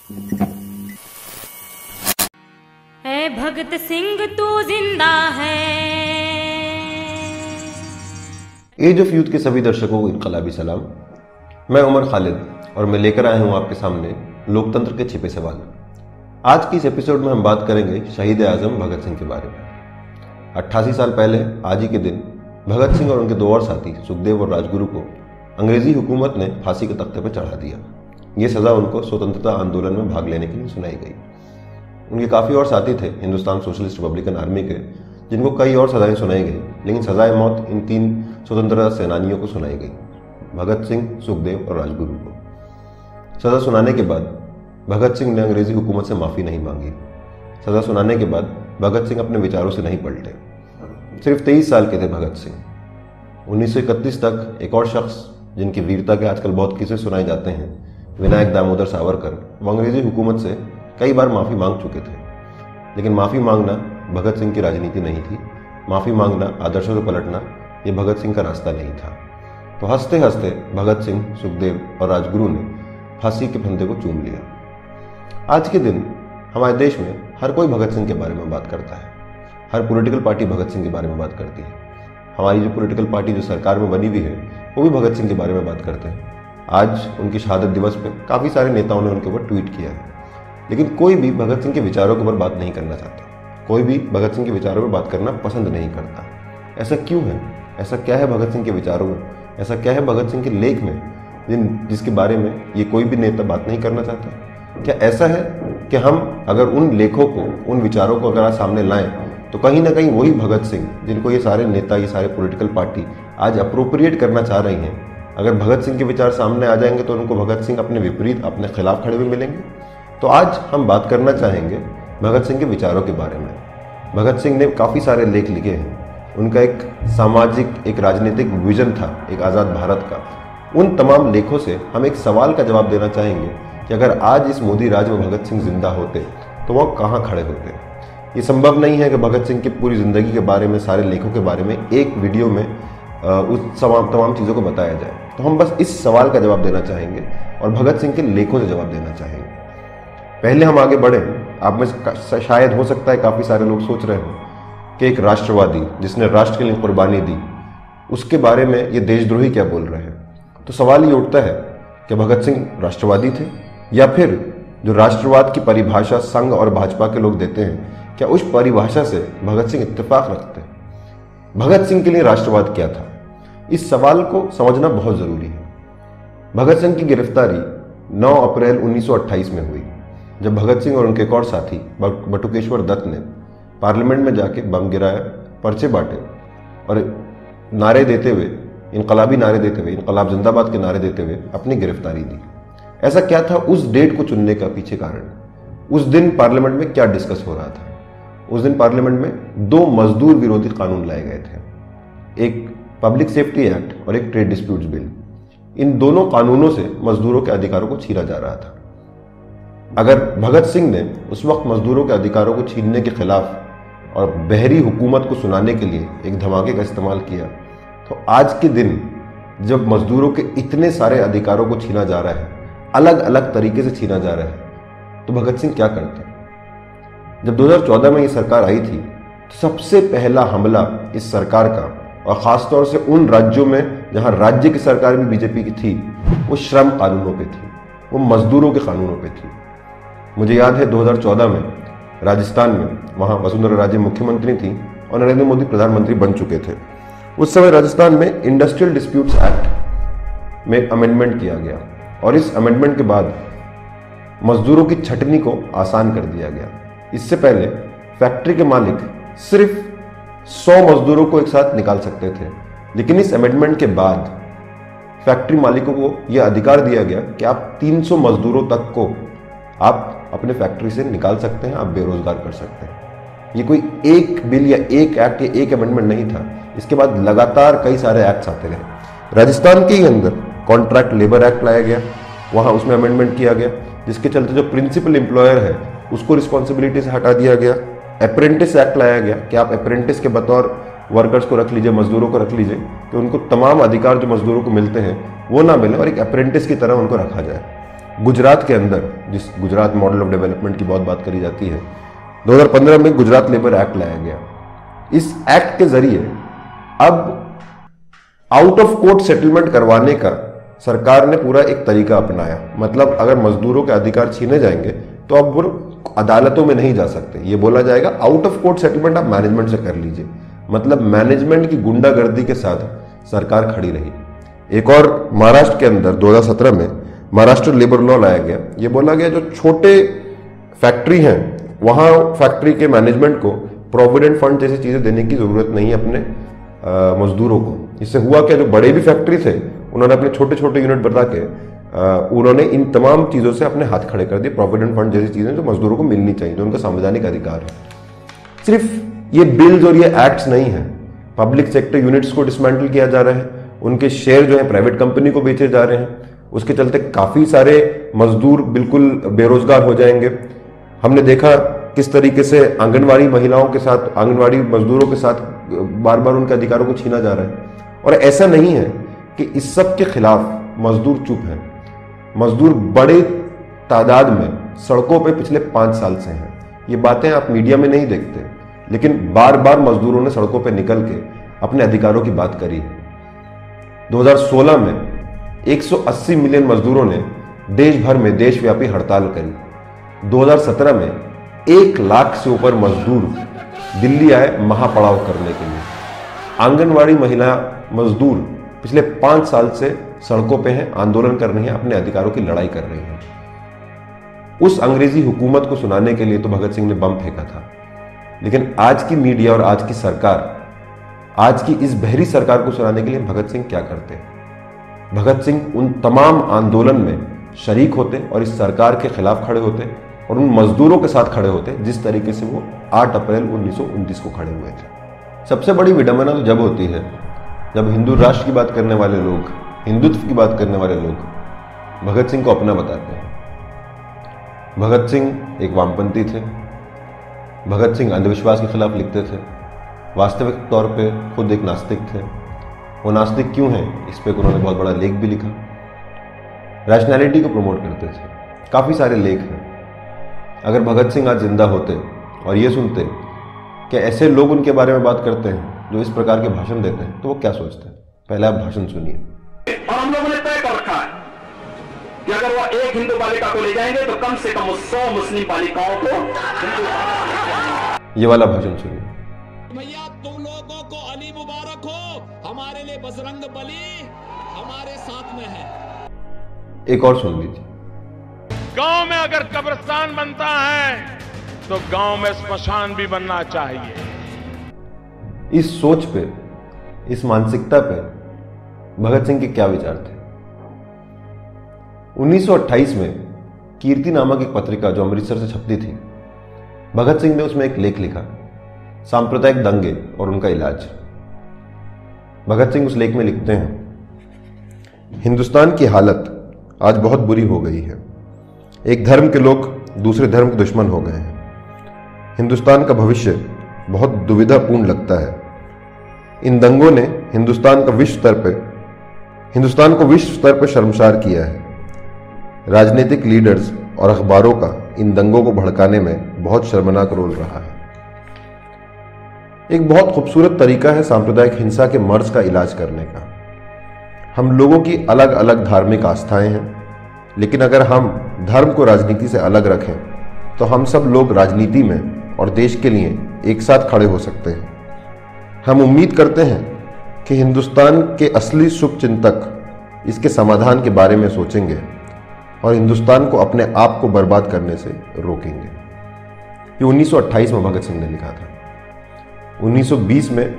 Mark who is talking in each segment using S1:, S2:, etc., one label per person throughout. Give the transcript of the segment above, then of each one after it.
S1: है भगत सिंह तू जिंदा है।
S2: एज ऑफ यूथ के सभी दर्शकों को इनकलाबी सलाम। मैं उमर खालिद और मैं लेकर आया हूं आपके सामने लोकतंत्र के छिपे सवाल। आज की इस एपिसोड में हम बात करेंगे शहीद आजम भगत सिंह के बारे में। 88 साल पहले आज ही के दिन भगत सिंह और उनके दो और साथी सुखदेव और राजगुरु को अंग्रेजी हुकूमत ने फांसी के तख्ते पर चढ़ा दिया। ये सज़ा उनको स्वतंत्रता आंदोलन में भाग लेने के लिए सुनाई गई। उनके काफ़ी और साथी थे हिंदुस्तान सोशलिस्ट रिपब्लिकन आर्मी के, जिनको कई और सज़ाएं सुनाई गई, लेकिन सज़ाए मौत इन 3 स्वतंत्रता सेनानियों को सुनाई गई, भगत सिंह, सुखदेव और राजगुरु को। सज़ा सुनाने के बाद भगत सिंह ने अंग्रेजी हुकूमत से माफ़ी नहीं मांगी। सज़ा सुनाने के बाद भगत सिंह अपने विचारों से नहीं पलटे। सिर्फ 23 साल के थे भगत सिंह। 1931 तक एक और शख्स जिनकी वीरता के आजकल बहुत किस्से सुनाए जाते हैं, विनायक दामोदर सावरकर, वो अंग्रेजी हुकूमत से कई बार माफ़ी मांग चुके थे, लेकिन माफ़ी मांगना भगत सिंह की राजनीति नहीं थी। माफ़ी मांगना, आदर्शों से पलटना, ये भगत सिंह का रास्ता नहीं था। तो हंसते हंसते भगत सिंह, सुखदेव और राजगुरु ने फांसी के फंदे को चूम लिया। आज के दिन हमारे देश में हर कोई भगत सिंह के बारे में बात करता है। हर पॉलिटिकल पार्टी भगत सिंह के बारे में बात करती है। हमारी जो पॉलिटिकल पार्टी जो सरकार में बनी हुई है, वो भी भगत सिंह के बारे में बात करते हैं। आज उनकी शहादत दिवस पे काफ़ी सारे नेताओं ने उनके ऊपर ट्वीट किया है, लेकिन कोई भी भगत सिंह के विचारों के ऊपर बात नहीं करना चाहता। कोई भी भगत सिंह के विचारों पर बात करना पसंद नहीं करता। ऐसा क्यों है? ऐसा क्या है भगत सिंह के विचारों में? ऐसा क्या है भगत सिंह के लेख में जिसके बारे में ये कोई भी नेता बात नहीं करना चाहता? क्या ऐसा है कि हम अगर उन लेखों को, उन विचारों को अगर आज सामने लाएं, तो कहीं ना कहीं वही भगत सिंह जिनको ये सारे नेता, ये सारे पॉलिटिकल पार्टी आज अप्रोप्रिएट करना चाह रही हैं, अगर भगत सिंह के विचार सामने आ जाएंगे तो उनको भगत सिंह अपने विपरीत, अपने खिलाफ खड़े हुए मिलेंगे। तो आज हम बात करना चाहेंगे भगत सिंह के विचारों के बारे में। भगत सिंह ने काफ़ी सारे लेख लिखे हैं। उनका एक सामाजिक, एक राजनीतिक विजन था, एक आज़ाद भारत का। उन तमाम लेखों से हम एक सवाल का जवाब देना चाहेंगे कि अगर आज इस मोदी राज में भगत सिंह जिंदा होते तो वह कहाँ खड़े होते। ये संभव नहीं है कि भगत सिंह की पूरी ज़िंदगी के बारे में, सारे लेखों के बारे में एक वीडियो में उस तमाम चीज़ों को बताया जाए। तो हम बस इस सवाल का जवाब देना चाहेंगे और भगत सिंह के लेखों से जवाब देना चाहेंगे। पहले हम आगे बढ़े, आप में शायद हो सकता है काफ़ी सारे लोग सोच रहे हो कि एक राष्ट्रवादी जिसने राष्ट्र के लिए कुर्बानी दी, उसके बारे में ये देशद्रोही क्या बोल रहे हैं। तो सवाल ये उठता है कि भगत सिंह राष्ट्रवादी थे, या फिर जो राष्ट्रवाद की परिभाषा संघ और भाजपा के लोग देते हैं, क्या उस परिभाषा से भगत सिंह इत्तेफाक रखते हैं? भगत सिंह के लिए राष्ट्रवाद क्या था? इस सवाल को समझना बहुत ज़रूरी है। भगत सिंह की गिरफ्तारी 9 अप्रैल 1928 में हुई, जब भगत सिंह और उनके एक और साथी बटुकेश्वर दत्त ने पार्लियामेंट में जाके बम गिराया, पर्चे बांटे और नारे देते हुए, इनकलाबी नारे देते हुए, इनकलाब जिंदाबाद के नारे देते हुए अपनी गिरफ्तारी दी। ऐसा क्या था उस डेट को चुनने का पीछे कारण? उस दिन पार्लियामेंट में क्या डिस्कस हो रहा था? उस दिन पार्लियामेंट में 2 मजदूर विरोधी कानून लाए गए थे, एक पब्लिक सेफ्टी एक्ट और एक ट्रेड डिस्प्यूट्स बिल। इन दोनों कानूनों से मजदूरों के अधिकारों को छीना जा रहा था। अगर भगत सिंह ने उस वक्त मजदूरों के अधिकारों को छीनने के खिलाफ और बहरी हुकूमत को सुनाने के लिए एक धमाके का इस्तेमाल किया, तो आज के दिन जब मजदूरों के इतने सारे अधिकारों को छीना जा रहा है, अलग अलग तरीके से छीना जा रहा है, तो भगत सिंह क्या करते? जब 2014 में ये सरकार आई थी, तो सबसे पहला हमला इस सरकार का, और ख़ासतौर से उन राज्यों में जहां राज्य की सरकार भी बीजेपी की थी, वो श्रम कानूनों पे थी, वो मजदूरों के कानूनों पे थी। मुझे याद है 2014 में राजस्थान में, वहाँ वसुंधरा राजे मुख्यमंत्री थी और नरेंद्र मोदी प्रधानमंत्री बन चुके थे। उस समय राजस्थान में इंडस्ट्रियल डिस्प्यूट्स एक्ट में अमेंडमेंट किया गया, और इस अमेंडमेंट के बाद मजदूरों की छटनी को आसान कर दिया गया। इससे पहले फैक्ट्री के मालिक सिर्फ 100 मजदूरों को एक साथ निकाल सकते थे, लेकिन इस अमेंडमेंट के बाद फैक्ट्री मालिकों को यह अधिकार दिया गया कि आप 300 मजदूरों तक को आप अपने फैक्ट्री से निकाल सकते हैं, आप बेरोजगार कर सकते हैं। ये कोई एक बिल या एक एक्ट या एक अमेंडमेंट नहीं था। इसके बाद लगातार कई सारे एक्ट्स आते गए। राजस्थान के ही अंदर कॉन्ट्रैक्ट लेबर एक्ट लाया गया, वहाँ उसमें अमेंडमेंट किया गया, जिसके चलते जो प्रिंसिपल एम्प्लॉयर है उसको रिस्पॉन्सिबिलिटी से हटा दिया गया। अप्रेंटिस एक्ट लाया गया कि आप अप्रेंटिस के बतौर वर्कर्स को रख लीजिए, मजदूरों को रख लीजिए, कि उनको तमाम अधिकार जो मजदूरों को मिलते हैं वो ना मिले और एक अप्रेंटिस की तरह उनको रखा जाए। गुजरात के अंदर, जिस गुजरात मॉडल ऑफ डेवलपमेंट की बहुत बात करी जाती है, 2015 में गुजरात लेबर एक्ट लाया गया। इस एक्ट के जरिए अब आउट ऑफ कोर्ट सेटलमेंट करवाने का सरकार ने पूरा एक तरीका अपनाया। मतलब अगर मजदूरों के अधिकार छीने जाएंगे तो अब वो अदालतों में नहीं जा सकते। ये बोला जाएगा आउट ऑफ कोर्ट सेटलमेंट आप मैनेजमेंट से कर लीजिए। मतलब मैनेजमेंट की गुंडागर्दी के साथ सरकार खड़ी रही। एक और महाराष्ट्र के अंदर 2017 में महाराष्ट्र लेबर लॉ लाया गया। ये बोला गया जो छोटे फैक्ट्री हैं वहां फैक्ट्री के मैनेजमेंट को प्रोविडेंट फंड जैसी चीजें देने की जरूरत नहीं है अपने मजदूरों को। इससे हुआ क्या, जो बड़े भी फैक्ट्री थे उन्होंने अपने छोटे छोटे यूनिट बता के उन्होंने इन तमाम चीजों से अपने हाथ खड़े कर दिए। प्रोविडेंट फंड जैसी चीजें जो मजदूरों को मिलनी चाहिए, जो उनका संवैधानिक अधिकार है। सिर्फ ये बिल्स और ये एक्ट्स नहीं है, पब्लिक सेक्टर यूनिट्स को डिसमेंटल किया जा रहा है, उनके शेयर जो है प्राइवेट कंपनी को बेचे जा रहे हैं। उसके चलते काफी सारे मजदूर बिल्कुल बेरोजगार हो जाएंगे। हमने देखा किस तरीके से आंगनवाड़ी महिलाओं के साथ, आंगनवाड़ी मजदूरों के साथ बार बार उनके अधिकारों को छीना जा रहा है। और ऐसा नहीं है कि इस सब के खिलाफ मजदूर चुप हैं। मजदूर बड़े तादाद में सड़कों पे पिछले 5 साल से हैं। ये बातें आप मीडिया में नहीं देखते, लेकिन बार बार मजदूरों ने सड़कों पे निकल के अपने अधिकारों की बात करी है। 2016 में 180 मिलियन मजदूरों ने देश भर में देशव्यापी हड़ताल करी। 2017 में 1 लाख से ऊपर मजदूर दिल्ली आए महापड़ाव करने के लिए। आंगनवाड़ी महिला मजदूर पिछले 5 साल से सड़कों पे हैं, आंदोलन कर रही हैं, अपने अधिकारों की लड़ाई कर रही हैं। उस अंग्रेजी हुकूमत को सुनाने के लिए तो भगत सिंह ने बम फेंका था, लेकिन आज की मीडिया और आज की सरकार, आज की इस बहरी सरकार को सुनाने के लिए भगत सिंह क्या करते हैं? भगत सिंह उन तमाम आंदोलन में शरीक होते और इस सरकार के खिलाफ खड़े होते और उन मजदूरों के साथ खड़े होते जिस तरीके से वो 8 अप्रैल 1929 को खड़े हुए थे। सबसे बड़ी विडंबना तो जब होती है जब हिंदू राष्ट्र की बात करने वाले लोग, हिंदुत्व की बात करने वाले लोग भगत सिंह को अपना बताते हैं। भगत सिंह एक वामपंथी थे। भगत सिंह अंधविश्वास के खिलाफ लिखते थे। वास्तविक तौर पे खुद एक नास्तिक थे। वो नास्तिक क्यों हैं, इस पे उन्होंने बहुत बड़ा लेख भी लिखा। रैशनैलिटी को प्रमोट करते थे, काफ़ी सारे लेख हैं। अगर भगत सिंह आज जिंदा होते और ये सुनते कि ऐसे लोग उनके बारे में बात करते हैं जो इस प्रकार के भाषण देते हैं, तो वो क्या सोचते हैं? पहले आप भाषण सुनिए।
S3: और हम लोगों ने तय कर रखा है कि अगर वो एक हिंदू बालिका को ले जाएंगे तो कम से कम 100 मुस्लिम बालिकाओं को
S2: ये वाला भाषण सुनिए।
S4: भैया तुम लोगों को अली मुबारक हो, हमारे लिए बजरंग बली हमारे साथ में है।
S2: एक और सुन लीजिए।
S5: गांव में अगर कब्रिस्तान बनता है तो गांव में स्मशान भी बनना चाहिए।
S2: इस सोच पे, इस मानसिकता पे भगत सिंह के क्या विचार थे? 1928 में कीर्ति नामक एक पत्रिका जो अमृतसर से छपती थी, भगत सिंह ने उसमें एक लेख लिखा, सांप्रदायिक दंगे और उनका इलाज। भगत सिंह उस लेख में लिखते हैं, हिंदुस्तान की हालत आज बहुत बुरी हो गई है। एक धर्म के लोग दूसरे धर्म के दुश्मन हो गए हैं। हिंदुस्तान का भविष्य बहुत दुविधापूर्ण लगता है। इन दंगों ने हिंदुस्तान को विश्व स्तर पर शर्मसार किया है। राजनीतिक लीडर्स और अखबारों का इन दंगों को भड़काने में बहुत शर्मनाक रोल रहा है। एक बहुत खूबसूरत तरीका है सांप्रदायिक हिंसा के मर्ज का इलाज करने का। हम लोगों की अलग अलग धार्मिक आस्थाएं हैं, लेकिन अगर हम धर्म को राजनीति से अलग रखें तो हम सब लोग राजनीति में और देश के लिए एक साथ खड़े हो सकते हैं। हम उम्मीद करते हैं कि हिंदुस्तान के असली शुभचिंतक इसके समाधान के बारे में सोचेंगे और हिंदुस्तान को अपने आप को बर्बाद करने से रोकेंगे। ये 1928 में भगत सिंह ने लिखा था। 1920 में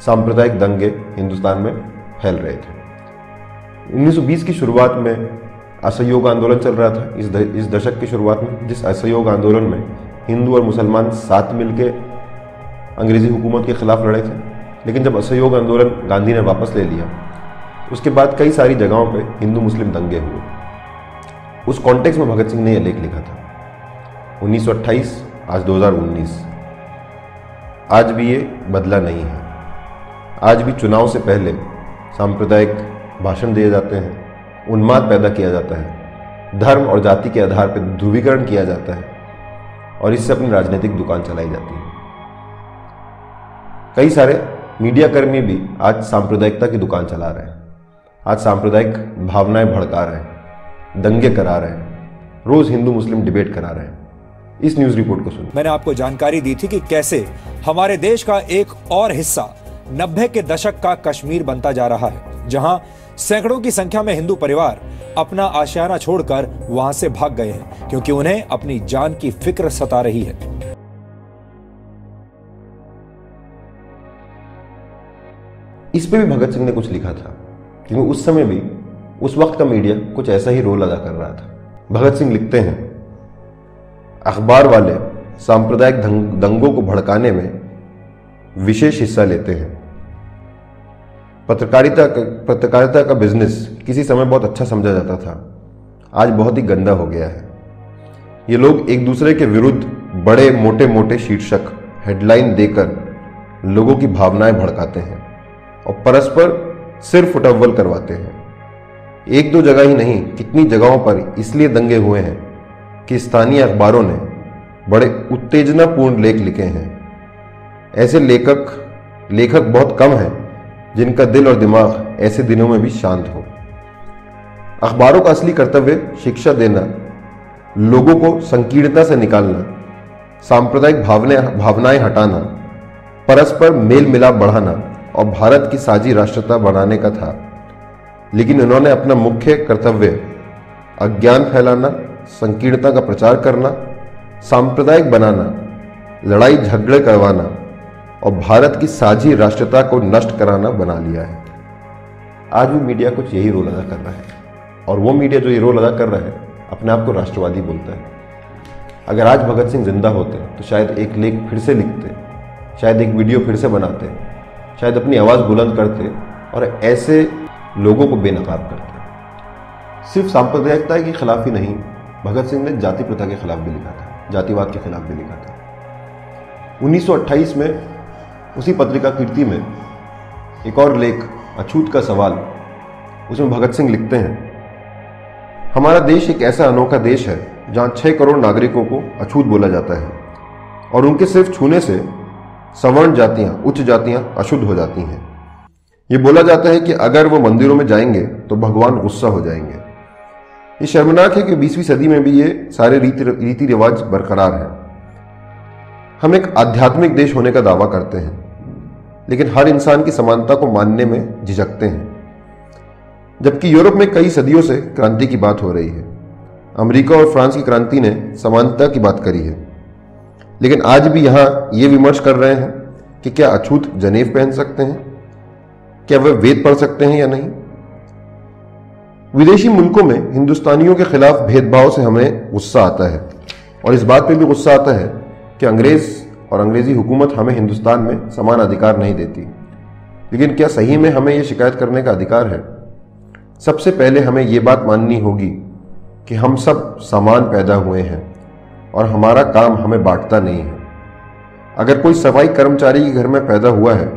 S2: सांप्रदायिक दंगे हिंदुस्तान में फैल रहे थे। 1920 की शुरुआत में असहयोग आंदोलन चल रहा था। इस दशक की शुरुआत में जिस असहयोग आंदोलन में हिंदू और मुसलमान साथ मिलकर अंग्रेजी हुकूमत के खिलाफ लड़े थे, लेकिन जब असहयोग आंदोलन गांधी ने वापस ले लिया, उसके बाद कई सारी जगहों पे हिंदू मुस्लिम दंगे हुए। उस कॉन्टेक्स्ट में भगत सिंह ने यह लेख लिखा था। 1928 आज 2019, आज भी ये बदला नहीं है। आज भी चुनाव से पहले सांप्रदायिक भाषण दिए जाते हैं, उन्माद पैदा किया जाता है, धर्म और जाति के आधार पर ध्रुवीकरण किया जाता है और इससे अपनी राजनीतिक दुकान चलाई जाती है। कई सारे मीडिया कर्मी भी आज सांप्रदायिकता की दुकान चला रहे हैं, आज सांप्रदायिक भावनाएं भड़का रहे हैं, दंगे करा रहे हैं, रोज हिंदू मुस्लिम डिबेट करा रहे हैं। इस न्यूज रिपोर्ट को सुनिए।
S6: मैंने आपको जानकारी दी थी कि कैसे हमारे देश का एक और हिस्सा 90 के दशक का कश्मीर बनता जा रहा है, जहां सैकड़ों की संख्या में हिंदू परिवार अपना आशियाना छोड़कर वहां से भाग गए हैं क्योंकि उन्हें अपनी जान की फिक्र सता रही है।
S2: इस पे भी भगत सिंह ने कुछ लिखा था, क्योंकि उस समय भी उस वक्त का मीडिया कुछ ऐसा ही रोल अदा कर रहा था। भगत सिंह लिखते हैं, अखबार वाले सांप्रदायिक दंगों को भड़काने में विशेष हिस्सा लेते हैं। पत्रकारिता का बिजनेस किसी समय बहुत अच्छा समझा जाता था, आज बहुत ही गंदा हो गया है। ये लोग एक दूसरे के विरुद्ध बड़े मोटे मोटे शीर्षक हेडलाइन देकर लोगों की भावनाएं भड़काते हैं और परस्पर सिर फुटअव्वल करवाते हैं। एक दो जगह ही नहीं, कितनी जगहों पर इसलिए दंगे हुए हैं कि स्थानीय अखबारों ने बड़े उत्तेजनापूर्ण लेख लिखे हैं। ऐसे लेखक बहुत कम हैं जिनका दिल और दिमाग ऐसे दिनों में भी शांत हो। अखबारों का असली कर्तव्य शिक्षा देना, लोगों को संकीर्णता से निकालना, सांप्रदायिक भावनाएं हटाना, परस्पर मेल मिलाप बढ़ाना और भारत की साझी राष्ट्रता बनाने का था। लेकिन उन्होंने अपना मुख्य कर्तव्य अज्ञान फैलाना, संकीर्णता का प्रचार करना, सांप्रदायिक बनाना, लड़ाई झगड़े करवाना और भारत की साझी राष्ट्रता को नष्ट कराना बना लिया है। आज भी मीडिया कुछ यही रोल अदा कर रहा है, और वो मीडिया जो ये रोल अदा कर रहा है अपने आप को राष्ट्रवादी बोलता है। अगर आज भगत सिंह जिंदा होते तो शायद एक लेख फिर से लिखते, शायद एक वीडियो फिर से बनाते, शायद अपनी आवाज़ बुलंद करते और ऐसे लोगों को बेनकाब करते। सिर्फ सांप्रदायिकता के खिलाफ ही नहीं, भगत सिंह ने जाति प्रथा के खिलाफ भी लिखा था, जातिवाद के खिलाफ भी लिखा था। 1928 में उसी पत्रिका कीर्ति में एक और लेख, अछूत का सवाल, उसमें भगत सिंह लिखते हैं, हमारा देश एक ऐसा अनोखा देश है जहां 6 करोड़ नागरिकों को अछूत बोला जाता है और उनके सिर्फ छूने से सवर्ण जातियां, उच्च जातियां अशुद्ध हो जाती हैं। ये बोला जाता है कि अगर वो मंदिरों में जाएंगे तो भगवान गुस्सा हो जाएंगे। ये शर्मनाक है कि 20वीं सदी में भी ये सारे रीति रिवाज बरकरार हैं। हम एक आध्यात्मिक देश होने का दावा करते हैं, लेकिन हर इंसान की समानता को मानने में झिझकते हैं। जबकि यूरोप में कई सदियों से क्रांति की बात हो रही है। अमेरिका और फ्रांस की क्रांति ने समानता की बात करी है, लेकिन आज भी यहां ये विमर्श कर रहे हैं कि क्या अछूत जनेव पहन सकते हैं, क्या वे वेद पढ़ सकते हैं या नहीं। विदेशी मुल्कों में हिंदुस्तानियों के खिलाफ भेदभाव से हमें गुस्सा आता है, और इस बात पर भी गुस्सा आता है कि अंग्रेज और अंग्रेजी हुकूमत हमें हिंदुस्तान में समान अधिकार नहीं देती। लेकिन क्या सही में हमें यह शिकायत करने का अधिकार है? सबसे पहले हमें ये बात माननी होगी कि हम सब समान पैदा हुए हैं और हमारा काम हमें बांटता नहीं है। अगर कोई सफाई कर्मचारी के घर में पैदा हुआ है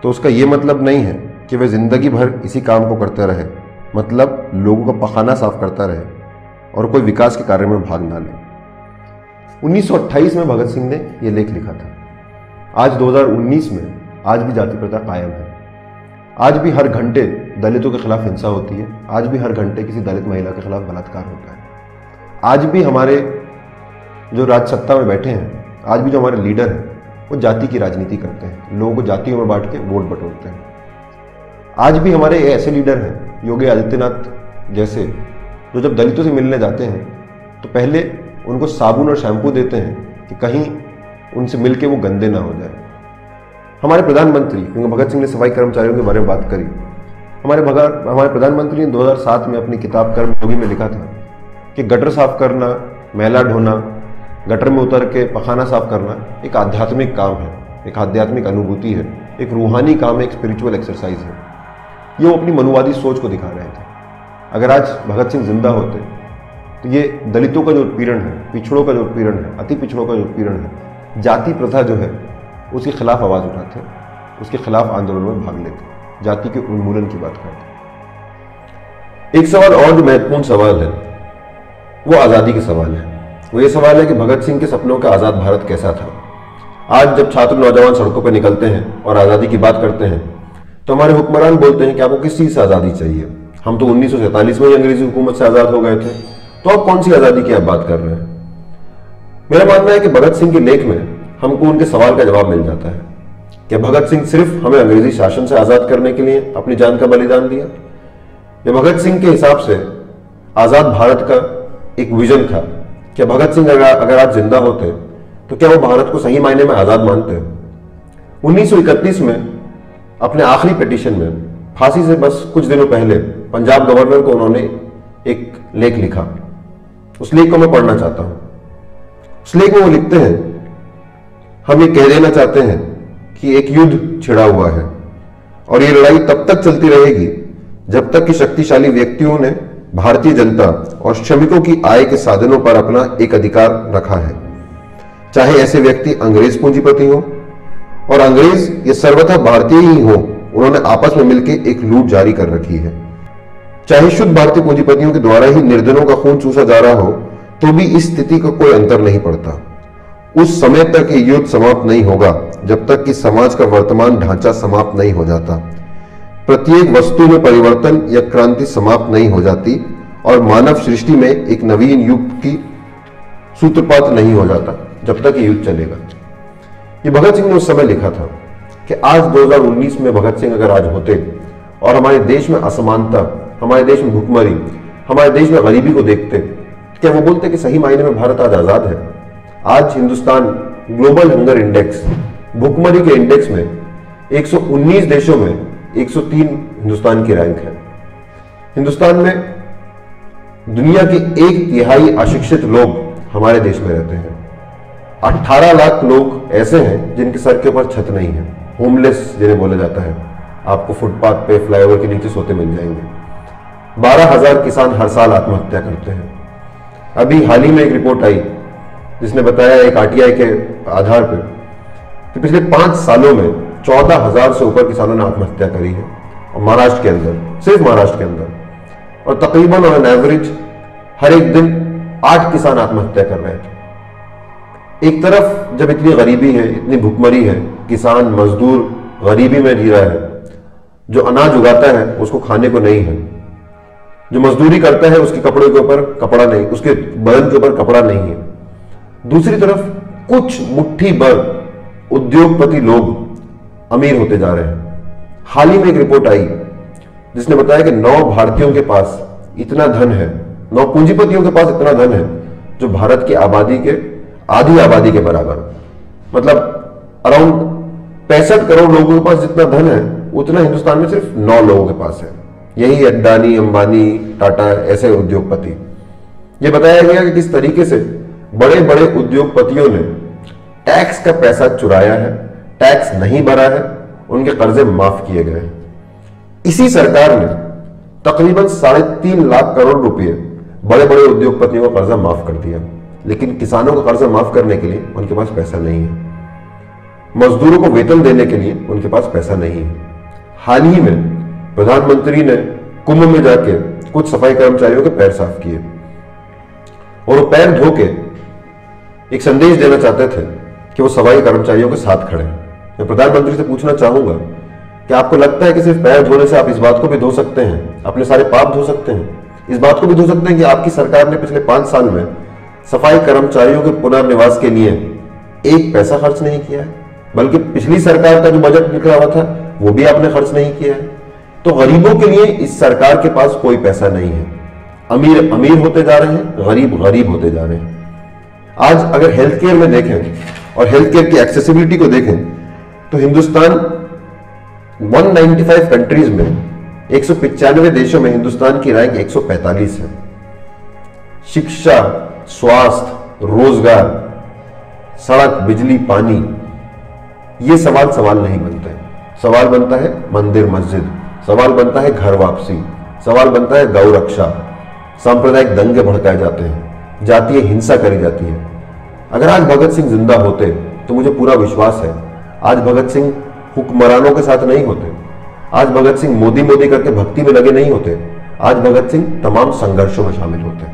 S2: तो उसका ये मतलब नहीं है कि वह जिंदगी भर इसी काम को करते रहे, मतलब लोगों का पखाना साफ करता रहे और कोई विकास के कार्य में भाग ना ले। 1928 में भगत सिंह ने यह लेख लिखा था। आज 2019 में आज भी जाति प्रथा कायम है। आज भी हर घंटे दलितों के खिलाफ हिंसा होती है। आज भी हर घंटे किसी दलित महिला के खिलाफ बलात्कार होता है। आज भी हमारे जो राज सत्ता में बैठे हैं, आज भी जो हमारे लीडर हैं, वो जाति की राजनीति करते हैं, लोगों को जातियों में बांट के वोट बटोरते हैं। आज भी हमारे ऐसे लीडर हैं, योगी आदित्यनाथ जैसे, जो जब दलितों से मिलने जाते हैं तो पहले उनको साबुन और शैम्पू देते हैं कि कहीं उनसे मिलके वो गंदे ना हो जाए। हमारे प्रधानमंत्री, क्योंकि भगत सिंह ने सफाई कर्मचारियों के बारे में बात करी, हमारे प्रधानमंत्री ने 2007 में अपनी किताब कर्मयोगी में लिखा था कि गटर साफ करना, मैला ढोना, गटर में उतर के पखाना साफ करना एक आध्यात्मिक काम है, एक आध्यात्मिक अनुभूति है, एक रूहानी काम है, एक स्पिरिचुअल एक्सरसाइज है। ये वो अपनी मनुवादी सोच को दिखा रहे थे। अगर आज भगत सिंह जिंदा होते तो ये दलितों का जो उत्पीड़न है, पिछड़ों का जो उत्पीड़न है, अति पिछड़ों का जो उत्पीड़न है, जाति प्रथा जो है, उसके खिलाफ आवाज उठाते, उसके खिलाफ आंदोलन में भाग लेते, जाति के उन्मूलन की बात करते। एक सवाल और जो महत्वपूर्ण सवाल है वो आज़ादी के सवाल है। वो ये सवाल है कि भगत सिंह के सपनों का आज़ाद भारत कैसा था। आज जब छात्र नौजवान सड़कों पर निकलते हैं और आज़ादी की बात करते हैं तो हमारे हुक्मरान बोलते हैं कि आपको किस चीज़ से आज़ादी चाहिए, हम तो 1947 में ही अंग्रेजी हुकूमत से आज़ाद हो गए थे, तो आप कौन सी आज़ादी की आप बात कर रहे हैं। मेरा मानना है कि भगत सिंह के लेख में हमको उनके सवाल का जवाब मिल जाता है कि भगत सिंह सिर्फ हमें अंग्रेजी शासन से आज़ाद करने के लिए अपनी जान का बलिदान दिया, या भगत सिंह के हिसाब से आज़ाद भारत का एक विजन था। क्या भगत सिंह अगर आज जिंदा होते तो क्या वो भारत को सही मायने में आज़ाद मानते? 1931 में अपने आखिरी पिटीशन में फांसी से बस कुछ दिनों पहले पंजाब गवर्नर को उन्होंने एक लेख लिखा। उस लेख को मैं पढ़ना चाहता हूं। उस लेख में वो लिखते हैं, हम ये कह देना चाहते हैं कि एक युद्ध छिड़ा हुआ है और ये लड़ाई तब तक चलती रहेगी जब तक कि शक्तिशाली व्यक्तियों ने भारतीय जनता और श्रमिकों की आय के साधनों पर अपना एक अधिकार रखा है, चाहे ऐसे व्यक्ति अंग्रेज पूंजीपति हो और अंग्रेज ये सर्वथा भारतीय ही हो, उन्होंने आपस में मिलकर एक लूट जारी कर रखी है। चाहे शुद्ध भारतीय पूंजीपतियों के द्वारा ही निर्धनों का खून चूसा जा रहा हो तो भी इस स्थिति का कोई अंतर नहीं पड़ता। उस समय तक ये युद्ध समाप्त नहीं होगा जब तक कि समाज का वर्तमान ढांचा समाप्त नहीं हो जाता, प्रत्येक वस्तु में परिवर्तन या क्रांति समाप्त नहीं हो जाती और मानव सृष्टि में एक नवीन युग की सूत्रपात नहीं हो जाता जब तक ये युद्ध चलेगा। ये भगत सिंह ने उस समय लिखा था कि आज 2019 में भगत सिंह अगर आज होते और हमारे देश में असमानता, हमारे देश में भुखमरी, हमारे देश में गरीबी को देखते, क्या वो बोलते कि सही मायने में भारत आज आजाद है? आज हिंदुस्तान ग्लोबल हंगर इंडेक्स, भुखमरी के इंडेक्स में 119 देशों में 103 हिंदुस्तान की रैंक है। हिंदुस्तान में दुनिया के 1/3 अशिक्षित लोग हमारे देश में रहते हैं। 18 लाख लोग ऐसे हैं जिनके सर के ऊपर छत नहीं है, होमलेस जिन्हें बोला जाता है। आपको फुटपाथ पे, फ्लाईओवर के नीचे सोते मिल जाएंगे। 12,000 किसान हर साल आत्महत्या करते हैं। अभी हाल ही में एक रिपोर्ट आई जिसने बताया एक आरटीआई के आधार पर कि पिछले 5 सालों में 14,000 से ऊपर किसानों ने आत्महत्या करी है, और महाराष्ट्र के अंदर, सिर्फ महाराष्ट्र के अंदर, और तकरीबन ऑन एवरेज हर एक दिन 8 किसान आत्महत्या कर रहे थे। एक तरफ जब इतनी गरीबी है, इतनी भुखमरी है, किसान मजदूर गरीबी में जी रहा है, जो अनाज उगाता है उसको खाने को नहीं है, जो मजदूरी करता है उसके कपड़े के ऊपर कपड़ा नहीं, उसके बदन के ऊपर कपड़ा नहीं है। दूसरी तरफ कुछ मुट्ठी भर उद्योगपति लोग अमीर होते जा रहे हैं। हाल ही में एक रिपोर्ट आई जिसने बताया कि 9 भारतीयों के पास इतना धन है, 9 पूंजीपतियों के पास इतना धन है जो भारत की आबादी के आधी आबादी के बराबर, मतलब अराउंड 65 करोड़ लोगों के पास जितना धन है उतना हिंदुस्तान में सिर्फ 9 लोगों के पास है। यही अडानी, अंबानी, टाटा, ऐसे उद्योगपति। यह बताया गया कि किस तरीके से बड़े बड़े उद्योगपतियों ने टैक्स का पैसा चुराया है, टैक्स नहीं भरा है, उनके कर्जे माफ किए गए। इसी सरकार ने तकरीबन 3.5 लाख करोड़ रुपए बड़े बड़े उद्योगपतियों का कर्जा माफ कर दिया, लेकिन किसानों का कर्जा माफ करने के लिए उनके पास पैसा नहीं है। मजदूरों को वेतन देने के लिए उनके पास पैसा नहीं है। हाल ही में प्रधानमंत्री ने कुंभ में जाके कुछ सफाई कर्मचारियों के पैर साफ किए और वो पैर धो के एक संदेश देना चाहते थे कि वो सफाई कर्मचारियों के साथ खड़े। मैं प्रधानमंत्री से पूछना चाहूंगा कि आपको लगता है कि सिर्फ पैर धोने से आप इस बात को भी धो सकते हैं, अपने सारे पाप धो सकते हैं, इस बात को भी धो सकते हैं कि आपकी सरकार ने पिछले 5 साल में सफाई कर्मचारियों के पुनर्निवास के लिए 1 पैसा खर्च नहीं किया है, बल्कि पिछली सरकार का जो बजट निकला हुआ था वो भी आपने खर्च नहीं किया है। तो गरीबों के लिए इस सरकार के पास कोई पैसा नहीं है। अमीर अमीर होते जा रहे हैं, गरीब गरीब होते जा रहे हैं। आज अगर हेल्थ केयर में देखें और हेल्थ केयर की एक्सेसिबिलिटी को देखें तो हिंदुस्तान 195 कंट्रीज में 195 देशों में हिंदुस्तान की रैंक 145 है। शिक्षा, स्वास्थ्य, रोजगार, सड़क, बिजली, पानी, ये सवाल नहीं बनते। सवाल बनता है मंदिर मस्जिद, सवाल बनता है घर वापसी, सवाल बनता है गौ रक्षा, सांप्रदायिक दंगे भड़काए जाते हैं, जातीय हिंसा करी जाती है। अगर आज भगत सिंह जिंदा होते तो मुझे पूरा विश्वास है आज भगत सिंह हुक्मरानों के साथ नहीं होते, आज भगत सिंह मोदी करके भक्ति में लगे नहीं होते, आज भगत सिंह तमाम संघर्षों में शामिल होते।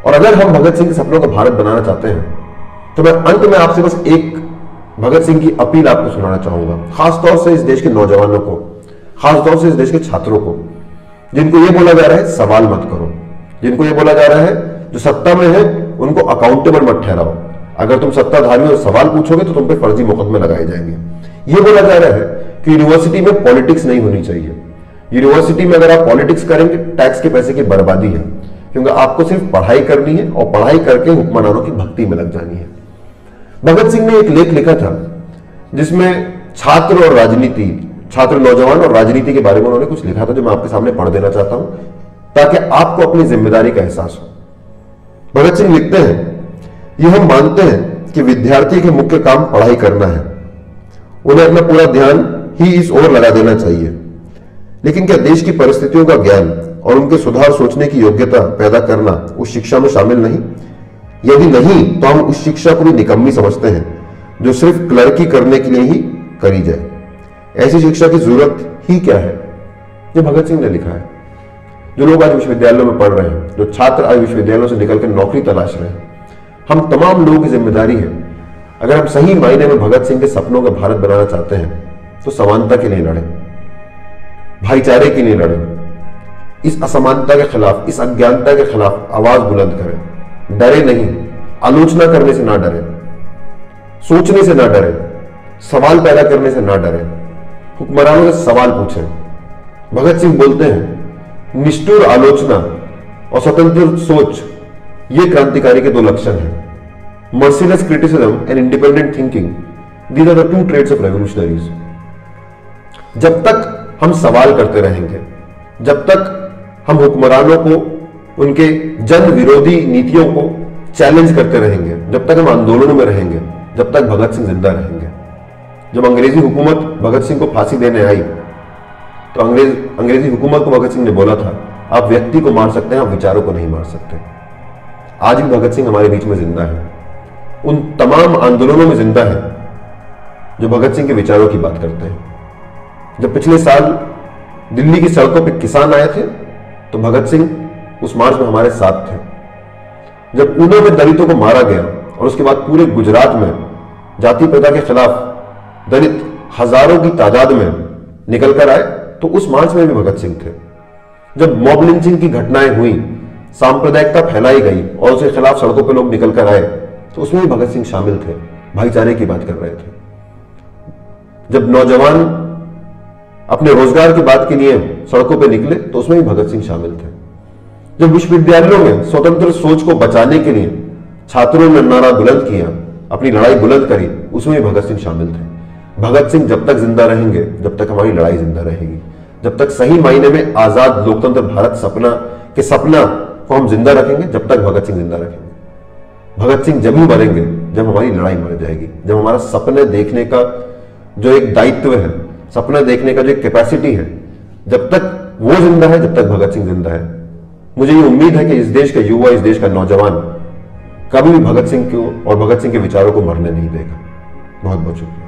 S2: और अगर हम भगत सिंह के सपनों का भारत बनाना चाहते हैं तो मैं अंत में आपसे बस एक भगत सिंह की अपील आपको सुनाना चाहूंगा, खासतौर से इस देश के नौजवानों को, खासतौर से इस देश के छात्रों को, जिनको यह बोला जा रहा है सवाल मत करो, जिनको यह बोला जा रहा है जो सत्ता में है उनको अकाउंटेबल मत ठहराओ, अगर तुम सत्ताधारियों से सवाल पूछोगे तो तुम पे फर्जी मुकदमे लगाए जाएंगे। यह बोला जा रहा है कि यूनिवर्सिटी में पॉलिटिक्स नहीं होनी चाहिए, यूनिवर्सिटी में अगर आप पॉलिटिक्स करेंगे टैक्स के पैसे की बर्बादी है, क्योंकि आपको सिर्फ पढ़ाई करनी है और पढ़ाई करके हुक्मरानों की भक्ति में लग जानी है। भगत सिंह ने एक लेख लिखा था जिसमें छात्र और राजनीति, छात्र नौजवान और राजनीति के बारे में उन्होंने कुछ लिखा था जो मैं आपके सामने पढ़ देना चाहता हूं ताकि आपको अपनी जिम्मेदारी का एहसास हो। भगत सिंह लिखते हैं, यह हम मानते हैं कि विद्यार्थी के मुख्य काम पढ़ाई करना है, उन्हें अपना पूरा ध्यान ही इस ओर लगा देना चाहिए, लेकिन क्या देश की परिस्थितियों का ज्ञान और उनके सुधार सोचने की योग्यता पैदा करना उस शिक्षा में शामिल नहीं? यदि नहीं तो हम उस शिक्षा को भी निकम्मी समझते हैं जो सिर्फ क्लर्की करने के लिए ही करी जाए। ऐसी शिक्षा की जरूरत ही क्या है? जो भगत सिंह ने लिखा है। जो लोग आज विश्वविद्यालयों में पढ़ रहे हैं, जो छात्र आज विश्वविद्यालयों से निकलकर नौकरी तलाश रहे हैं, हम तमाम लोगों की जिम्मेदारी है, अगर हम सही मायने में भगत सिंह के सपनों का भारत बनाना चाहते हैं तो समानता के लिए लड़ें, भाईचारे के लिए लड़ें, इस असमानता के खिलाफ, इस अज्ञानता के खिलाफ आवाज बुलंद करें, डरे नहीं, आलोचना करने से ना डरे, सोचने से ना डरे, सवाल पैदा करने से ना डरे, हुक्मरानों से सवाल पूछें। भगत सिंह बोलते हैं, निष्ठुर आलोचना और स्वतंत्र सोच ये क्रांतिकारी के दो लक्षण हैं। Merciless criticism and independent thinking, these are the two traits of revolutionaries. जब तक हम सवाल करते रहेंगे, जब तक हम हुक्मरानों को, उनके जन विरोधी नीतियों को चैलेंज करते रहेंगे, जब तक हम आंदोलनों में रहेंगे, जब तक भगत सिंह जिंदा रहेंगे। जब अंग्रेजी हुकूमत भगत सिंह को फांसी देने आई तो अंग्रेजी हुकूमत को भगत सिंह ने बोला था, आप व्यक्ति को मार सकते हैं, आप विचारों को नहीं मार सकते। आज भी भगत सिंह हमारे बीच में जिंदा है, उन तमाम आंदोलनों में जिंदा है जो भगत सिंह के विचारों की बात करते हैं। जब पिछले साल दिल्ली की सड़कों पर किसान आए थे तो भगत सिंह उस मार्च में हमारे साथ थे। जब ऊना में दलितों को मारा गया और उसके बाद पूरे गुजरात में जाति प्रथा के खिलाफ दलित हजारों की तादाद में निकलकर आए तो उस मार्च में भी भगत सिंह थे। जब मॉब लिंचिंग की घटनाएं हुई, सांप्रदायिकता फैलाई गई और उसके खिलाफ सड़कों पर लोग निकलकर आए तो उसमें भी भगत सिंह शामिल थे, भाईचारे की बात कर रहे थे। जब नौजवान अपने रोजगार की बात के लिए सड़कों पर निकले तो उसमें भी भगत सिंह शामिल थे। जब विश्वविद्यालयों में स्वतंत्र सोच को बचाने के लिए छात्रों ने नारा बुलंद किया, अपनी लड़ाई बुलंद करी, उसमें भी भगत सिंह शामिल थे। भगत सिंह जब तक जिंदा रहेंगे, जब तक हमारी लड़ाई जिंदा रहेगी, जब तक सही मायने में आजाद लोकतंत्र भारत सपना को हम जिंदा रखेंगे, जब तक भगत सिंह जिंदा रखेंगे। भगत सिंह जब ही मरेंगे जब हमारी लड़ाई मर जाएगी, जब हमारा सपने देखने का जो एक दायित्व है, सपना देखने का जो एक कैपेसिटी है, जब तक वो जिंदा है, जब तक भगत सिंह जिंदा है। मुझे ये उम्मीद है कि इस देश का युवा, इस देश का नौजवान कभी भी भगत सिंह को और भगत सिंह के विचारों को मरने नहीं देगा। बहुत बहुत शुक्रिया।